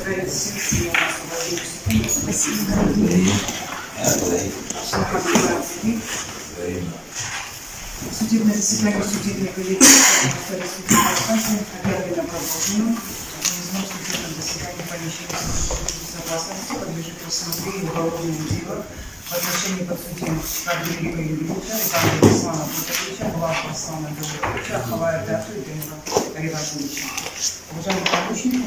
Устроить сессию у нас в 1 секунду. Спасибо, дорогие. Судебное заседание судебной коллегии объявлено продолженным. Организовано судебное заседание помещения безопасности подлежит рассмотрению уголовного дела в отношении подсудимых Кадырика Юрьевича, Ивана Руслана Бутовича, Глава Руслана Бутовича, Ахалая Дату и Демира Ривазовича. Уважаемые помощники,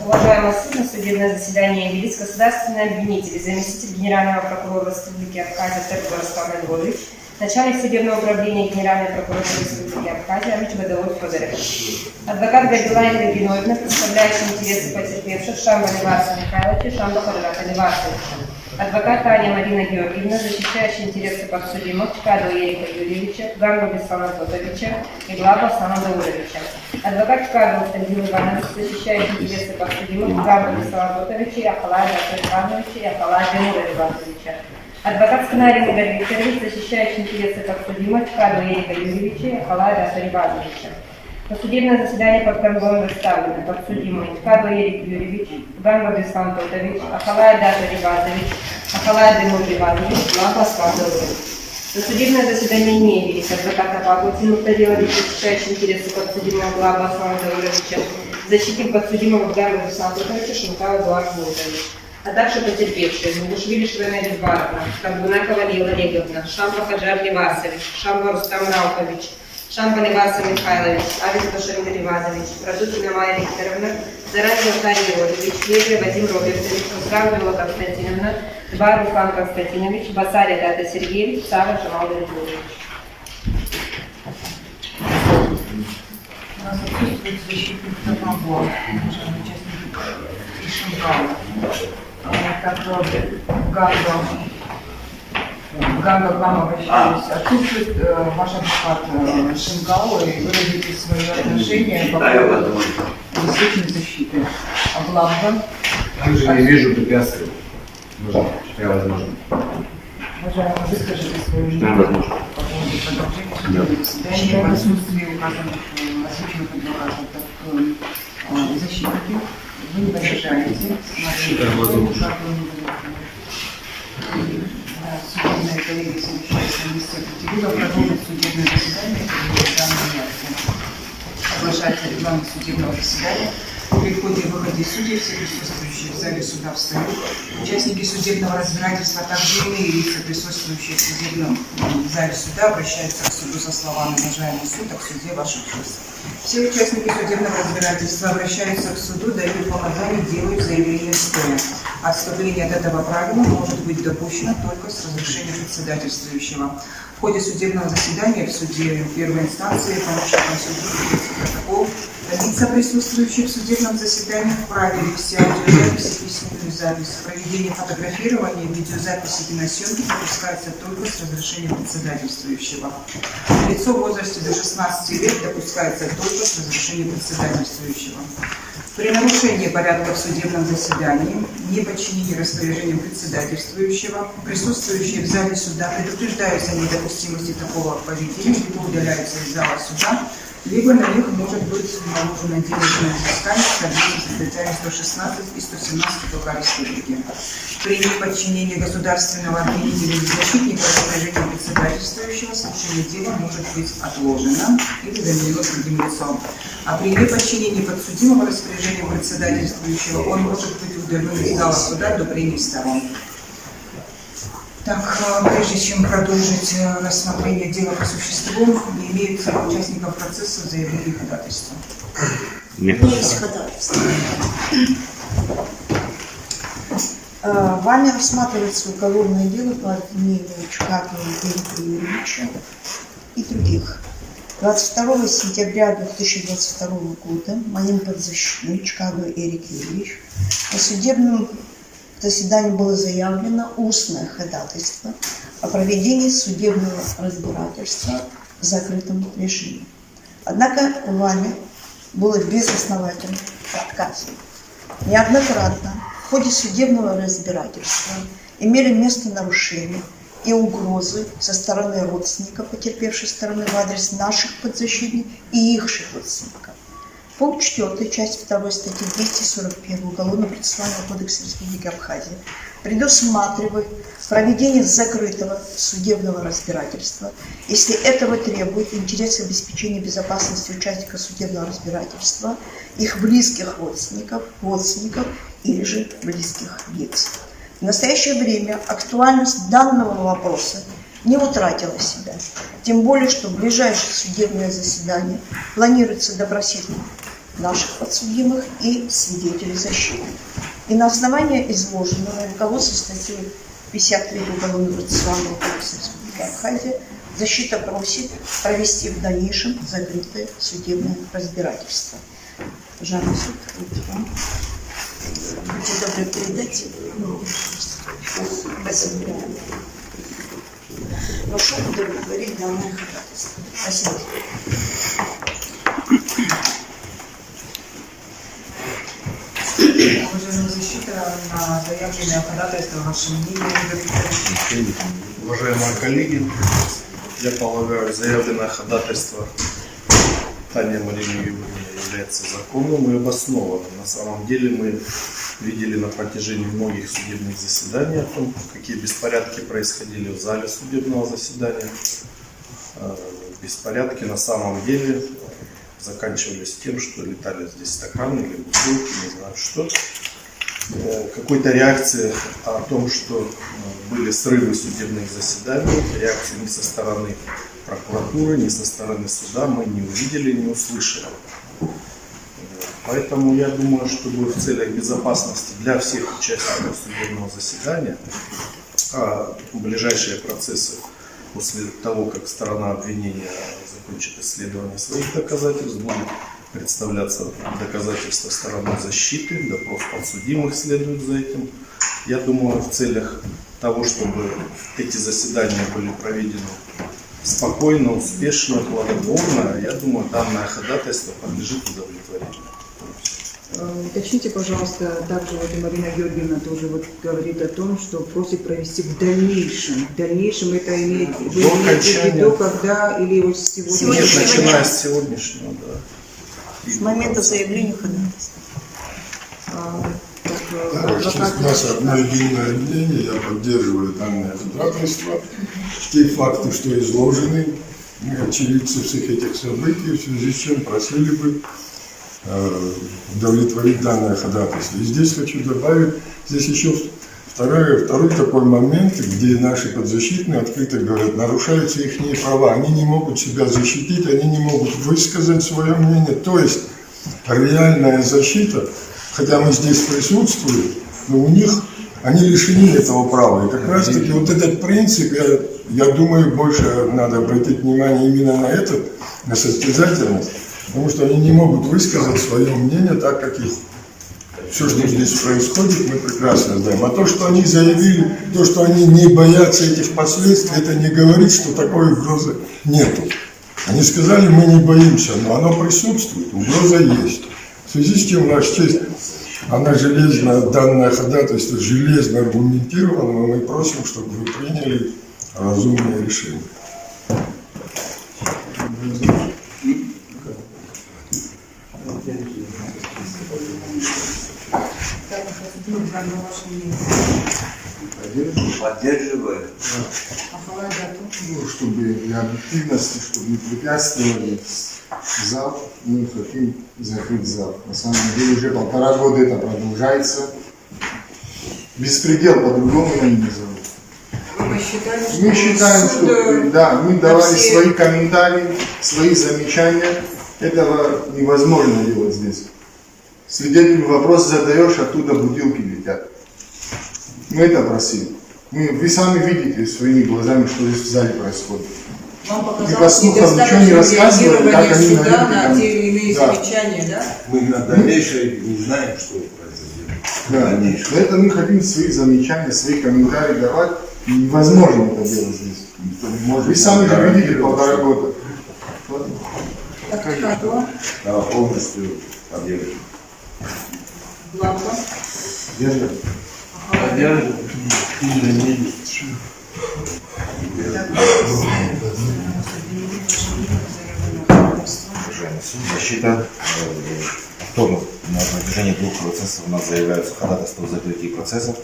Уважаемый суд, на судебное заседание явились государственные обвинители, заместитель генерального прокурора Республики Абхазия Тербор Руслан Львович, начальник судебного управления Генеральной прокуратуры Республики Абхазия Амичбадовой Федорович, адвокат Гадила Игорь Геннадьевна, представляющий интересы потерпевших Шамба Леваса Михайловича и Шамба Хадрата Левасовича, адвокат Таня Марина Георгиевна, защищающая интересы подсудимых Чкаду Ерика Юрьевича, Ганга Беслана Тодоровича и Глаба Слана Даудовича, адвокат Чкаду Константин Иванович, защищающий интересы подсудимых Ганга Беслана Тодоровича и Ахалая Дату Ивановича и Ахалая Демира Ивановича, адвокат Сканарин Игорь Викторович, защищающий интересы подсудимых Чкаду Ерика Юрьевича и Ахалая Дату Ивановича. На судебное заседание под конвоем представлены подсудимые Чкаду Ерик Юрьевич, Ганга Беслан Тодорович, Ахалая Дата Ривазович, Ахалая Демур Ривазович, Глаба Слан Даудович. На судебное заседание не явились адвокат Апагутин Мухтадилович, защищающий интересы подсудимого Глаба Слана Даудовича, защитник подсудимого Ганга Беслан Тодоровича Шункава Эдуард Бултович, а также потерпевшие Мугушвили Швена Ризбаровна, Карбунакова Лила Олеговна, Шамба Хаджар Левасович, Шамба Рустам Раукович, Шамба Леваса Михайлович, Авис Башарин Ривазович, Радутина Майя Викторовна, Заранее Аркадий Иванович, Левия Вадим Робертович, Мусравлева Константиновна, Два Руслан Константинович, Басария Дата Сергеевич, Сава Жамал Григорьевич. У нас отсутствует защитник Топомбор, уважаемые участники Ишимкала. Так, Ганга к вам обращаюсь. Отсутствует ваш адвокат Шингау, и выразите свое отношение по поводу обеспечения защиты. Облавка. Также не вижу препятствий. Что возможно. Уважаемый, выскажите свое мнение по поводу продолжения судебного заседания в отсутствии указанных озвученных адвокатов, как защитники. Вы не возражаете. Судебная коллегия, совещается на месте Петербурга, продолжит судебное заседание соглашается регламент судебного заседания. При входе и выходе судей все присутствующие в зале суда встают. Участники судебного разбирательства, а также иные лица, присутствующие в судебном зале суда, обращаются к суду со словами: «Уважаемый суд, а к суде ваша честь». Все участники судебного разбирательства обращаются к суду, дают показания, делают заявление стоя. Отступление от этого правила может быть допущено только с разрешения председательствующего. В ходе судебного заседания в суде первой инстанции помощником судьи ведется протокол. Лица, присутствующие в судебном заседании, вправе вести аудиозапись и письменную запись. Проведение фотографирования, видеозаписи и киносъемки допускается только с разрешения председательствующего. Лицо в возрасте до 16 лет допускается только с разрешения председательствующего. При нарушении порядка в судебном заседании, неподчинении распоряжениям председательствующего, присутствующие в зале суда предупреждаются о недопустимости такого поведения, либо удаляются из зала суда, либо на них может быть наложено денежное взыскание в соответствии с статьями 116 и 117 УК Республики. При неподчинении государственного обвинителя или защитника распоряжения председательствующего слушание дела может быть отложено или заменено другим лицом. А при неподчинении подсудимого распоряжению председательствующего он может быть удален из зала суда до прений сторон. Так, прежде чем продолжить рассмотрение дела по существу, не имеется у участников процесса заявления ходатайства. Нет. Есть ходатайство. Вами рассматривается уголовное дело по обвинению Чкаду Ерика Юрьевича и других. 22 сентября 2022 года моим подзащитным Чкаду Ерик Юрьевич на судебном заседании было заявлено устное ходатайство о проведении судебного разбирательства в закрытом режиме. Однако вами было безосновательно отказано. Неоднократно в ходе судебного разбирательства имели место нарушения и угрозы со стороны родственников потерпевшей стороны в адрес наших подзащитных и их родственников. Пункт 4, часть 2 статьи 241 Уголовно-процессуального кодекса Республики Абхазия предусматривает проведение закрытого судебного разбирательства, если этого требует интерес обеспечения безопасности участников судебного разбирательства, их близких родственников или же близких лиц. В настоящее время актуальность данного вопроса не утратила себя, тем более, что в ближайшее судебное заседание планируется допросить наших подсудимых и свидетелей защиты. И на основании изложенного руководством статьей 53 Уголовно-процессуального кодекса Республики Абхазия защита просит провести в дальнейшем закрытое судебное разбирательство. Пожалуйста, суд, вот вам. Будьте добры, передайте. Спасибо. Прошу удовлетворить данное ходатайство. Спасибо. Уважаемая защита, на заявленное ходатайство ваше мнение. Уважаемые коллеги, я полагаю, заявленное ходатайство Тани Марины Юрьевны является законным и обоснованным. На самом деле мы видели на протяжении многих судебных заседаний о том, какие беспорядки происходили в зале судебного заседания. Беспорядки на самом деле заканчивались тем, что летали здесь стаканы или бутылки, не знаю что. Какой-то реакции о том, что были срывы судебных заседаний, реакции ни со стороны прокуратуры, ни со стороны суда мы не увидели, не услышали. Поэтому я думаю, чтобы в целях безопасности для всех участников судебного заседания, а ближайшие процессы после того, как сторона обвинения закончит исследование своих доказательств, будут представляться доказательства стороны защиты, допрос подсудимых следует за этим. Я думаю, в целях того, чтобы эти заседания были проведены спокойно, успешно, плодотворно, я думаю, данное ходатайство подлежит удовлетворению. Уточните, пожалуйста, также вот и Марина Георгиевна тоже вот говорит о том, что просит провести в дальнейшем. В дальнейшем это имеет в виду, когда или вот сегодня? Нет, начиная с сегодняшнего, да. С момента заявления ходатайства. У нас одно единое мнение, я поддерживаю данное ходатайство. Те факты, что изложены, мы очевидцы всех этих событий, в связи с чем просили бы удовлетворить данное ходатайство. И здесь хочу добавить, здесь еще второй такой момент, где наши подзащитные открыто говорят, нарушаются их права, они не могут себя защитить, они не могут высказать свое мнение. То есть реальная защита, хотя мы здесь присутствуем, но у них, они лишены этого права. И как раз таки вот этот принцип, я думаю, больше надо обратить внимание именно на этот, на состязательность, потому что они не могут высказать свое мнение так, как их. Все, что здесь происходит, мы прекрасно знаем. А то, что они заявили, то, что они не боятся этих последствий, это не говорит, что такой угрозы нету. Они сказали, мы не боимся, но оно присутствует, угроза есть. В связи с чем, Ваша честь, она железно, данное ходатайство железно аргументировано, но мы просим, чтобы вы приняли разумное решение. Поддерживаю. Ну, чтобы и объективности, чтобы не препятствовали зал, мы хотим закрыть зал. На самом деле уже 1,5 года это продолжается. Беспредел по-другому я не назову. Вы посчитали, что Мы считаем, что да, мы давали свои комментарии, свои замечания. Этого невозможно делать здесь. Свидетелю вопрос задаешь, оттуда бутылки летят. Мы это просили. Вы сами видите своими глазами, что здесь в зале происходит. вам И по показалось слухам ничего не рассказывали, как они суда на там. те или иные Да. замечания, да? Мы на дальнейшее не знаем, что произойдет. Да. Дальнейшее. Поэтому мы хотим свои замечания, свои комментарии давать. И невозможно это делать здесь. Вы сами же видите 1,5 года. Так что? Да, полностью поддерживаю. Бланко? Поддерживаю. Так, суд, защита. Повторно на протяжении 2 процессов у нас заявляются ходатайства о закрытии процессов.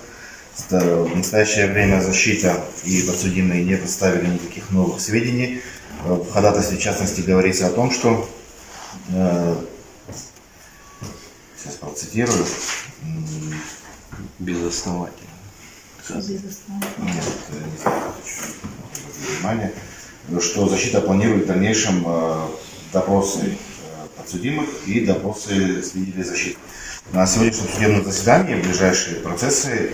В настоящее время защита и подсудимые не представили никаких новых сведений. В ходатайстве, в частности, говорится о том, что, сейчас процитирую, Безосновательно. Нет, не знаю, внимание, что защита планирует в дальнейшем допросы подсудимых и допросы свидетелей защиты. На сегодняшнем судебном заседании в ближайшие процессы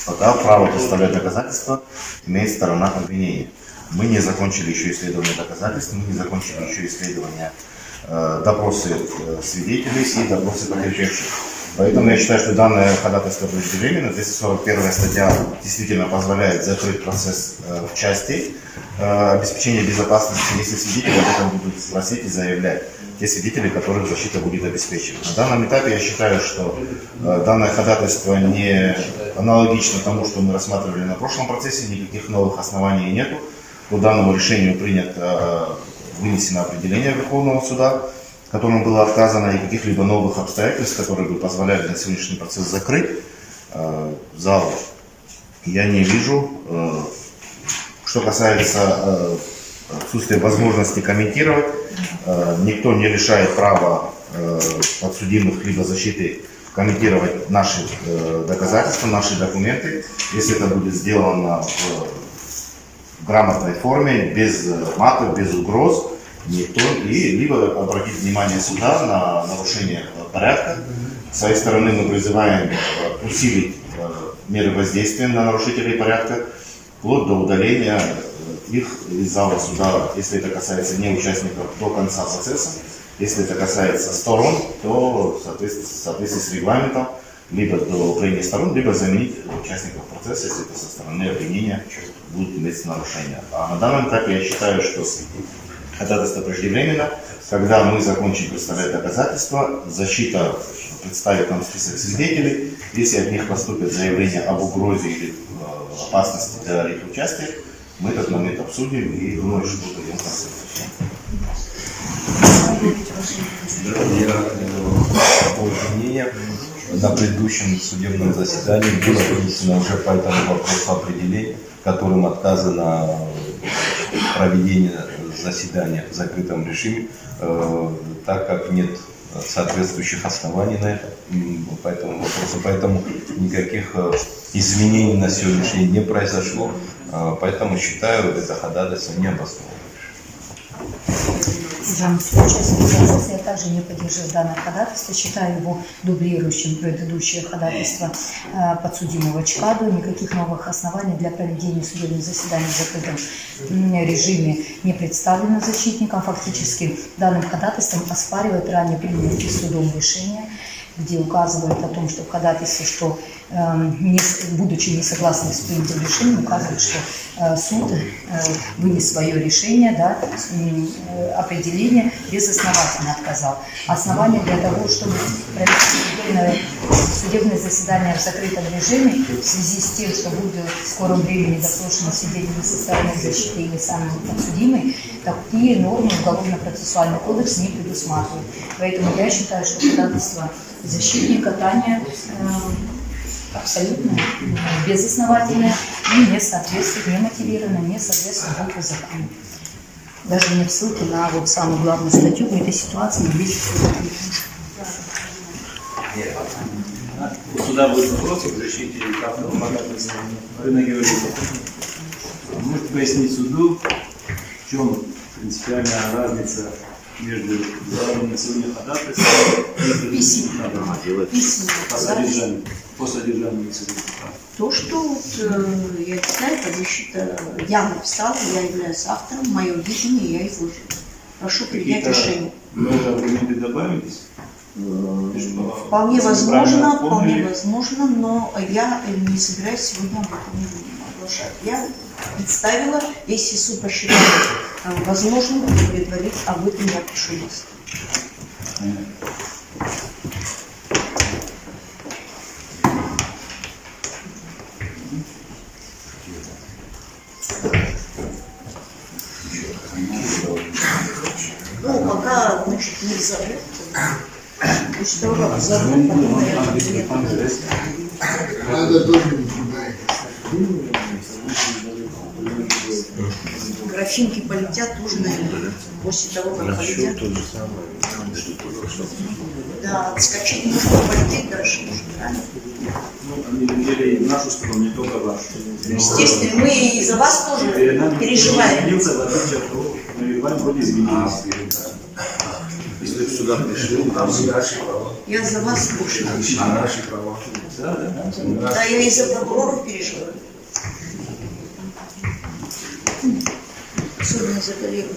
пока право представлять доказательства имеет сторона обвинения. Мы не закончили еще исследование доказательств, мы не закончили еще исследование допросы свидетелей и допросы потерпевших. Поэтому я считаю, что данное ходатайство преждевременно. 241 статья действительно позволяет закрыть процесс в части обеспечения безопасности, если свидетели об этом будут просить и заявлять, те свидетели, которых защита будет обеспечена. На данном этапе я считаю, что данное ходатайство не аналогично тому, что мы рассматривали на прошлом процессе, никаких новых оснований нету. По данному решению вынесено определение Верховного суда, которым было отказано, и каких-либо новых обстоятельств, которые бы позволяли на сегодняшний процесс закрыть зал, я не вижу. Что касается отсутствия возможности комментировать, никто не лишает права подсудимых либо защиты комментировать наши доказательства, наши документы, если это будет сделано в грамотной форме, без матов, без угроз. Никто, и либо обратить внимание суда на нарушение порядка. С своей стороны мы призываем усилить меры воздействия на нарушителей порядка, вплоть до удаления их из зала суда, если это касается не участников, до конца процесса. Если это касается сторон, то в соответствии с регламентом либо до прения сторон, либо заменить участников процесса, если это со стороны обвинения будет иметь нарушение. А на данном этапе я считаю, что ходатайство преждевременно. Когда мы закончим представлять доказательства, защита представит нам список свидетелей. Если от них поступят заявления об угрозе или опасности для их участия, мы этот момент обсудим и думаю, что дадим консенсус. Мнение. На предыдущем судебном заседании было вынесено уже по этому вопросу определение, которым отказано проведение заседания в закрытом режиме, так как нет соответствующих оснований на это, по этому вопросу. Поэтому никаких изменений на сегодняшний день не произошло. Поэтому считаю это ходатайство необоснованным. Уважаемый суд, я также не поддерживаю данное ходатайство, считаю его дублирующим предыдущее ходатайство подсудимого Чкаду. Никаких новых оснований для проведения судебных заседаний в закрытом режиме не представлено защитникам. Фактически данным ходатайством оспаривает ранее принятые судом решения, где указывают о том, что в ходатайстве, что будучи не согласны с принятым решением, указывает, что суд вынес свое решение, да, определение безосновательно отказал. Основания для того, чтобы провести судебное заседание в закрытом режиме в связи с тем, что будет в скором времени допрошены свидетели со стороны защиты или сами подсудимые, такие нормы Уголовно-процессуальный кодекс не предусматривает. Поэтому я считаю, что ходатайство защитника Таня абсолютно безосновательное и не соответствует, не мотивировано, не соответствует букве закона. Даже нет ссылки на вот самую главную статью в этой ситуации, не видите. У суда будет вопрос к защите авторов ходатайства. Марина Георгиевна, можете пояснить суду, в чем принципиальная разница между заявленным сегодня ходатайством и предыдущим по содержанию инцидента? То, что вот, я читаю, это защита, я написала, я являюсь автором, мое видение я изложила. Прошу принять решение. Новые аргументы добавились? Вполне возможно, но я не собираюсь сегодня об этом оглашать. Я представила, если суд посчитает возможным удовлетворить, об этом я пишу лист. Ну, пока, значит, После того, как забыл, потом, наверное, графинки полетят уже, наверное, после того, как полетят. Да, отскочить нужно, полететь дальше нужно, правильно? Ну, они видели в нашу сторону, не только вашу. Естественно, мы и за вас тоже переживаем. Изменился, в отличие от того, что перед вами вроде изменились. Если сюда пришли, там наши права. Я за вас больше. А наши права. Да, да. Да, я и за прокуроров переживаю. Особенно за коллегу.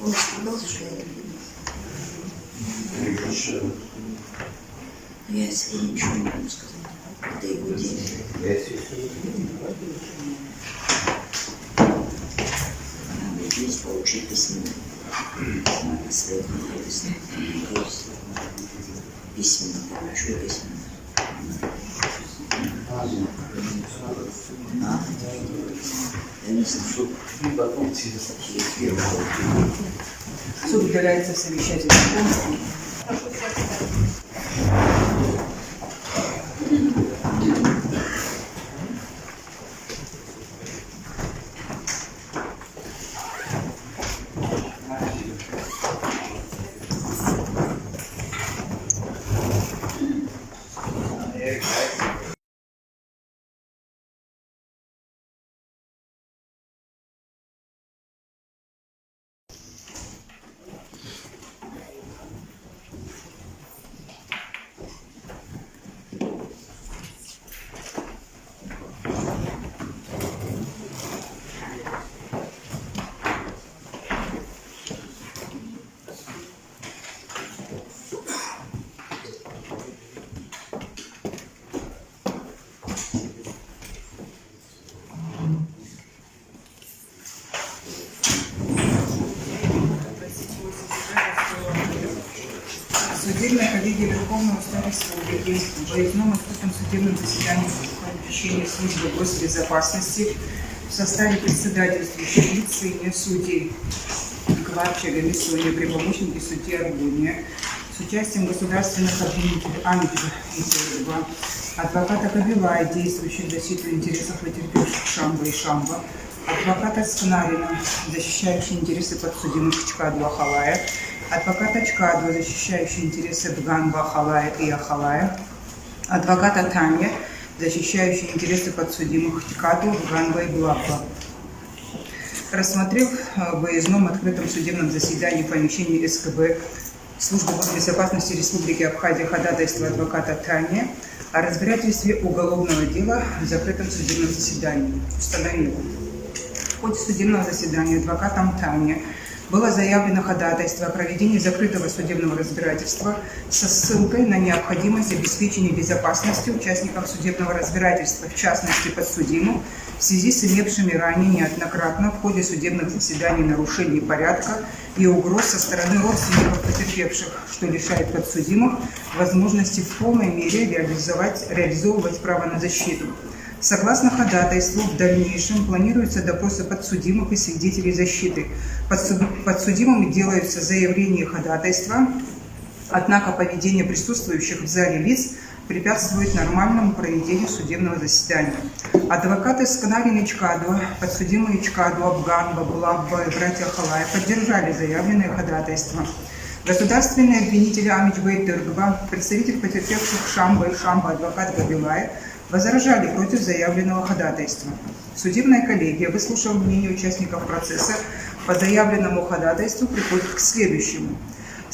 Он сказал, что я сегодня ничего не могу сказать. Это его день. Надо здесь получить письменно. Письменно, хорошо письменно. Суд удаляется в совещательной комнате. Судебная коллегия Верховного Суда Республики в выездном открытом судебном заседании по помещению службы госбезопасности в составе председательствующих лиц и судей Кварча, Гамисония, при помощнике судьи Аргуния, с участием государственных обвинителей Амичева и Терева, адвоката Кабилая, действующих в защиту интересов потерпевших Шамба и Шамба, адвоката Скнарина, защищающий интересы подсудимых Чкадова Ахалая, адвоката Чкадова, защищающий интересы Бганба Ахалая и Ахалая, адвоката Таня, защищающий интересы подсудимых Чкадова, Бганба и Блабба. Рассмотрев в выездном открытом судебном заседании в помещении СКБ Службы госбезопасности Республики Абхазия ходатайство адвоката Таня о разбирательстве уголовного дела в закрытом судебном заседании, установил. В ходе судебного заседания адвокатом Таня было заявлено ходатайство о проведении закрытого судебного разбирательства со ссылкой на необходимость обеспечения безопасности участникам судебного разбирательства, в частности подсудимым, в связи с имевшими ранее неоднократно в ходе судебных заседаний нарушений порядка и угроз со стороны родственников потерпевших, что лишает подсудимых возможности в полной мере реализовывать право на защиту. Согласно ходатайству, в дальнейшем планируются допросы подсудимых и свидетелей защиты. Подсудимыми делаются заявления и ходатайства, однако поведение присутствующих в зале лиц препятствует нормальному проведению судебного заседания. Адвокаты Скнарин и Чкадова, подсудимые Чкадова, Бганба, Блабба и братья Халая поддержали заявленное ходатайство. Государственные обвинители Амичева и Тыргова, представитель потерпевших Шамба и Шамба, адвокат Габилай, возражали против заявленного ходатайства. Судебная коллегия, выслушав мнение участников процесса по заявленному ходатайству, приходит к следующему.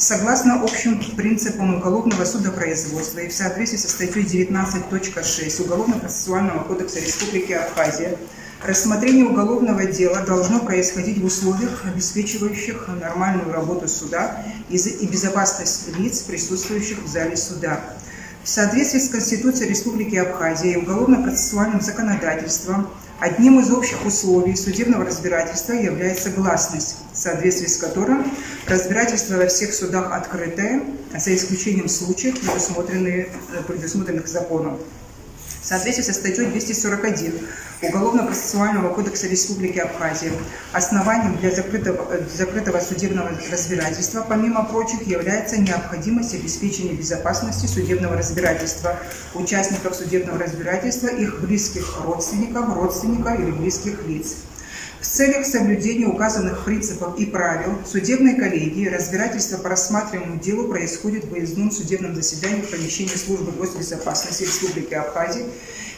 Согласно общим принципам уголовного судопроизводства и в соответствии со статьей 19.6 Уголовно-процессуального кодекса Республики Абхазия, рассмотрение уголовного дела должно происходить в условиях, обеспечивающих нормальную работу суда и безопасность лиц, присутствующих в зале суда. В соответствии с Конституцией Республики Абхазия и уголовно-процессуальным законодательством, одним из общих условий судебного разбирательства является гласность, в соответствии с которым разбирательство во всех судах открытое, за исключением случаев, предусмотренных законом. В соответствии со статьей 241 Уголовно-процессуального кодекса Республики Абхазия основанием для закрытого судебного разбирательства, помимо прочих, является необходимость обеспечения безопасности судебного разбирательства участников судебного разбирательства, их близких родственников или близких лиц. В целях соблюдения указанных принципов и правил судебной коллегии разбирательство по рассматриваемому делу происходит в выездном судебном заседании в помещении службы госбезопасности Республики Абхазия,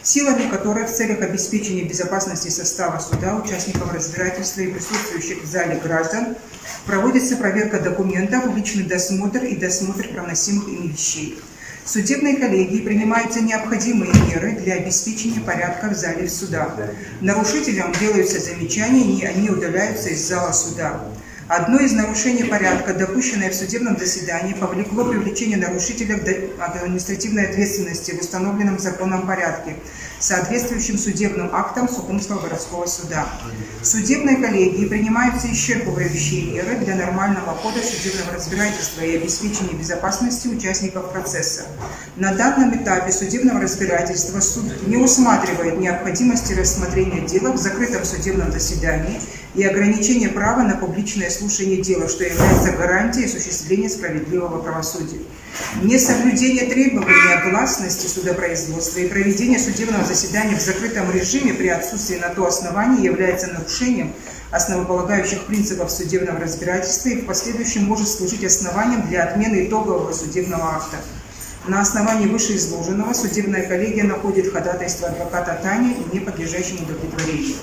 силами которой в целях обеспечения безопасности состава суда, участников разбирательства и присутствующих в зале граждан проводится проверка документов, личный досмотр и досмотр проносимых ими вещей. В судебной коллегии принимаются необходимые меры для обеспечения порядка в зале суда. Нарушителям делаются замечания, и они удаляются из зала суда. Одно из нарушений порядка, допущенное в судебном заседании, повлекло привлечение нарушителя к административной ответственности в установленном законом порядке, соответствующим судебным актам Сухумского городского суда. В судебной коллегии принимаются исчерпывающие меры для нормального хода судебного разбирательства и обеспечения безопасности участников процесса. На данном этапе судебного разбирательства суд не усматривает необходимости рассмотрения дела в закрытом судебном заседании и ограничения права на публичное слушание дела, что является гарантией осуществления справедливого правосудия. Несоблюдение требований о гласности судопроизводства и проведение судебного заседания в закрытом режиме при отсутствии на то основания является нарушением основополагающих принципов судебного разбирательства и в последующем может служить основанием для отмены итогового судебного акта. На основании вышеизложенного судебная коллегия находит ходатайство адвоката Тани не подлежащим удовлетворению.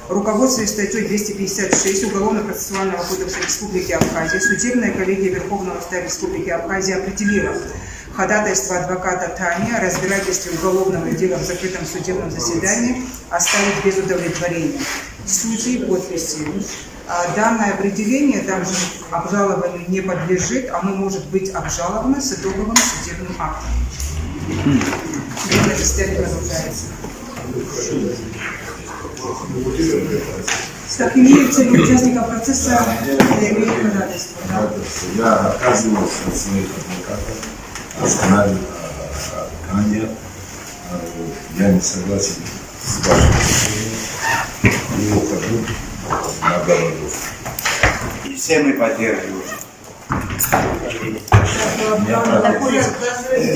Руководствуясь статьей 256 Уголовно-процессуального кодекса Республики Абхазия, судебная коллегия Верховного суда Республики Абхазия определила ходатайство адвоката Тани о разбирательстве уголовного дела в закрытом судебном заседании оставить без удовлетворения. В случае подписи данное определение также обжалованию не подлежит, оно может быть обжаловано с итоговым судебным актом. Судебное заседание продолжается. Так, имеются ли участников процесса заявление ходатайства? Да? Я отказывался от своих адвокатов, оставил Аня. Я не согласен с вашим решением и ухожу на голодовку. И все мы поддерживаем.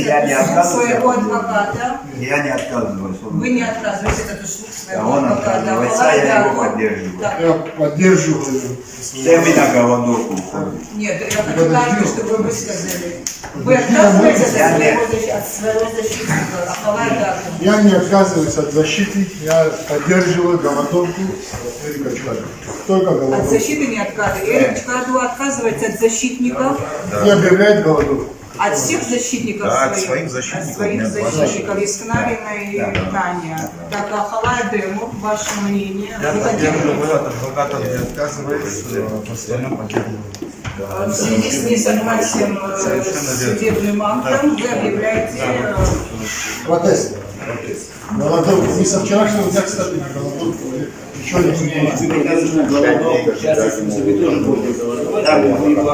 Я не отказываюсь. Своего адвоката. Я не отказываюсь. Вы не отказываетесь от услуг своего Он адвоката. отказывается, я его поддерживаю. Я поддерживаю. Все мы на голодовку уходим. Нет, я хочу каждый, чтобы вы высказали. Вы отказываетесь от своего защитника? Я не отказываюсь от защиты, я поддерживаю голодовку Эрика Чкаду. Только От голодовку. защиты не отказывается. Эрик Чкаду отказывается от защитников. И объявляет голодовку. От всех защитников Да, от своих? своих защитников. От своих Нет, защитников. Искнарина и Таня. Так, а Халая Дему, ваше мнение? Я Вы поддерживаю от адвокатов, не отказываюсь, в остальном поддерживаю. в связи с несогласием с судебным актом вы объявляете... Протест. Голодовку. Не со вчерашнего дня, кстати, на голодовку. Еще не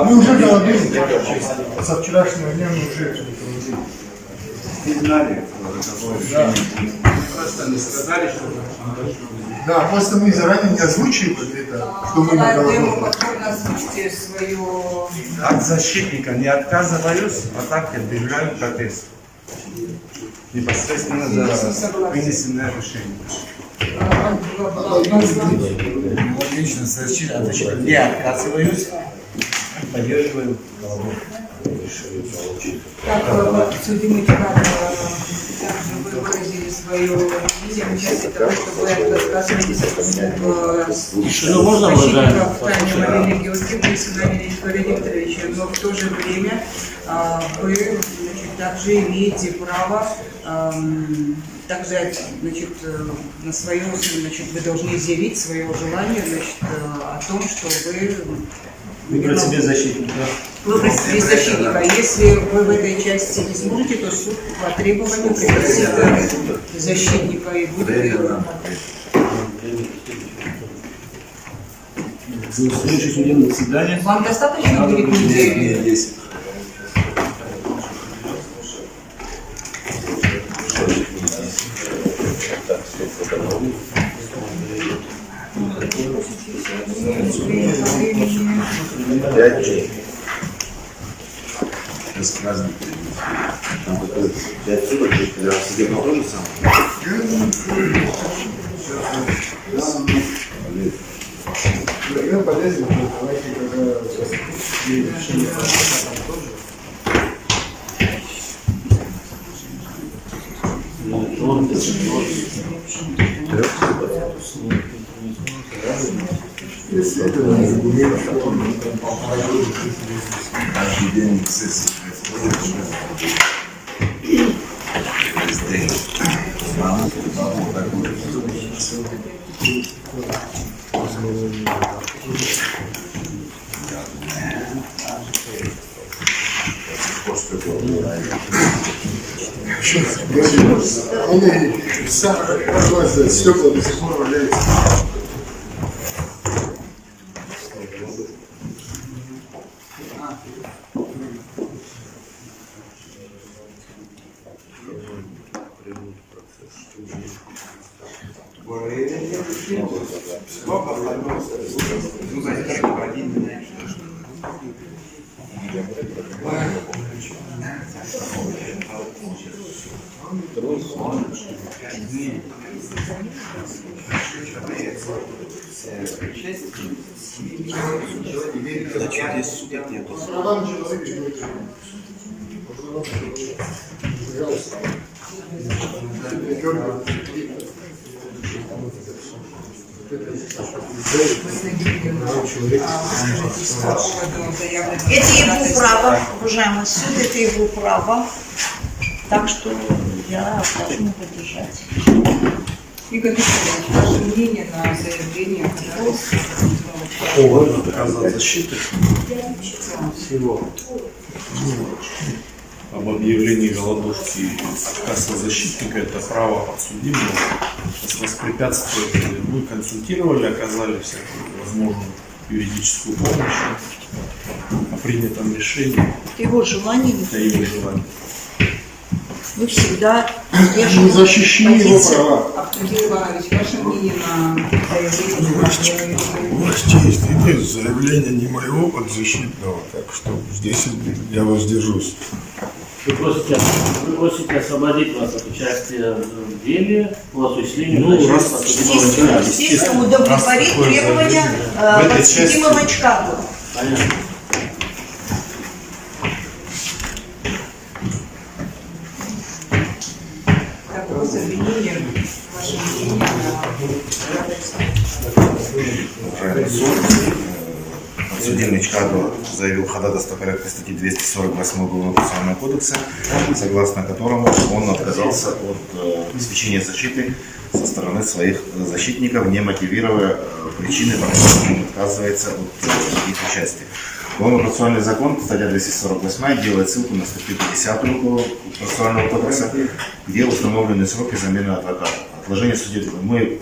мы уже голодуем. Со вчерашнего дня мы уже голодуем. Не знали, Да. Просто не сказали, что Да, просто мы заранее не озвучивали это, что мы на Халая Дему, голодовку. повторно озвучьте свое... От защитника не отказываюсь, а так объявляю протест. Непосредственно за вынесенное решение. лично защита не отказываюсь, поддерживаю голодовку. Как судимый Чкаду Также вы выразили свое видение в части того, что вы отказываетесь от услуг защитников Таня Марии Георгиевны и Синамия Николая Викторовича, но в то же время вы, значит, также имеете право также, значит, на свое, значит, вы должны изъявить свое желание, значит, о том, что вы Выбрать себе защитника. выбрать себе защитника. Если вы в этой части не сможете, то суд по требованию пригласит защитника и будет. Следующее судебное заседание. Вам достаточно будет недели? Там 5 суток для судебного процесса. Полезно, давайте когда решение если это не аргумент, Каждый день сессии они самое стекла до сих пор валяются. Это его право, уважаемый суд, это его право. Так что я прошу не поддержать. Игорь Николаевич, ваше мнение на заявление Повод отказа от защиты всего об объявлении голодовки отказа защитника — это право подсудимого воспрепятствует. Мы консультировали, оказали всякую возможную юридическую помощь о принятом решении. Его желание не Это его желание. мы всегда Мы защищены его права. Абдулгин Иванович, ваше мнение на заявление? Ваш честь, это заявление не моего подзащитного, так что здесь я воздержусь. Вы просите освободить вас от участия в деле по осуществлению естественно, удовлетворить требования подсудимого Чкалова. Понятно. Так, по обвинению, ваше мнение Уважаемый суд, подсудимый Чкалов заявил ходатайство порядка статьи 248 Уголовного процессуального кодекса, согласно которому он отказался от обеспечения защиты со стороны своих защитников, не мотивируя причины, по которым он отказывается от их участия. Уголовно-процессуальный закон, статья 248, делает ссылку на статью 50 Уголовного процессуального кодекса, где установлены сроки замены адвоката. Отложение судебного. Мы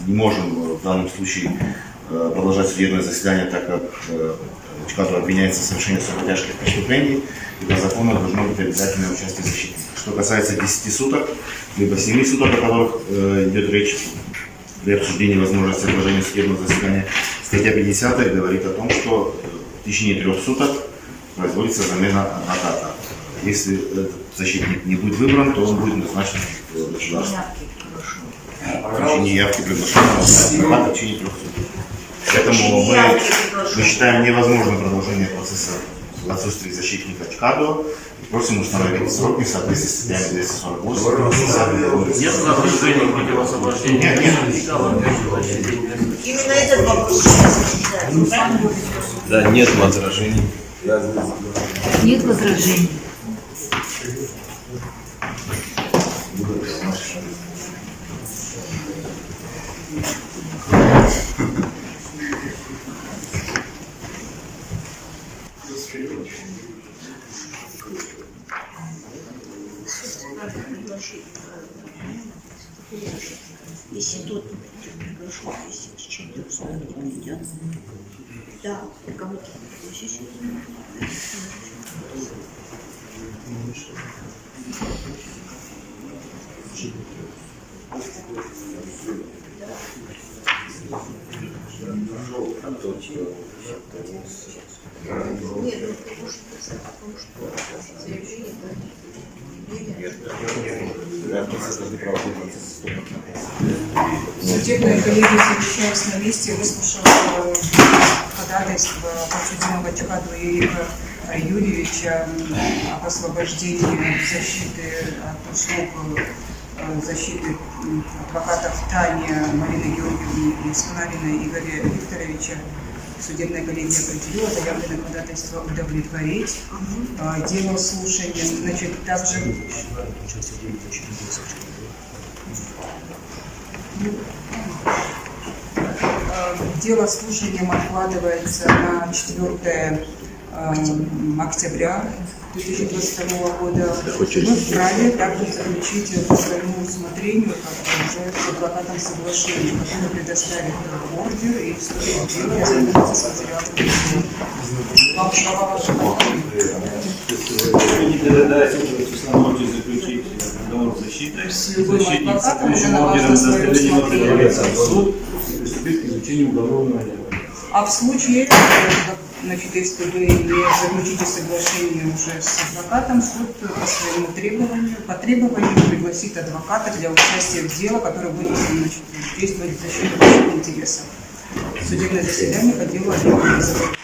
не можем в данном случае продолжать судебное заседание, так как Чкалов обвиняется в совершении особо тяжких преступлений, и по закону должно быть обязательное участие защитника. Что касается 10 суток, либо 7 суток, о которых идет речь при обсуждении возможности отложения судебного заседания, статья 50 говорит о том, что в течение 3 суток производится замена адвоката. Если этот защитник не будет выбран, то он будет назначен государством. В течение явки приглашенного адвоката в течение 3 суток. Поэтому мы считаем невозможным продолжение процесса в отсутствии защитника ЧКАДО. И просим установить сроки в соответствии с статьями 248. Нет возражений против освобождения? Нет. Именно этот вопрос сейчас обсуждаем. Да, нет возражений. Нет возражений. Если тот приглашен, если чем-то не придет, да, кого-то пригласишь. Нет, потому что заявление, Судебная коллегия, совещаясь на месте, выслушала ходатайство подсудимого ЧКАДО Ерика Юрьевича об освобождении защиты от услуг защиты адвокатов Тани Марины Георгиевны и Скунарина Игоря Викторовича. Судебная коллегия определила заявленное ходатайство удовлетворить. Дело слушания, значит, также дело слушанием откладывается на 4 октября 2022 года. Мы вправе также заключить по своему усмотрению, как уже с адвокатом соглашения, который предоставит ордер и вступит в дело, ознакомиться с материалом. Вам права ваши Вы не догадаетесь установить и заключить договор защиты. с любым Защитник с адвокатом, заключенным это на ордером ваше свое доставления усмотрение. в суд и приступить к изучению уголовного дела. А в случае, значит, если вы не заключите соглашение уже с адвокатом, суд по своему требованию, по требованию пригласит адвоката для участия в деле, которое будет, значит, действовать в защиту ваших интересов. Судебное заседание по делу Олега Лизова.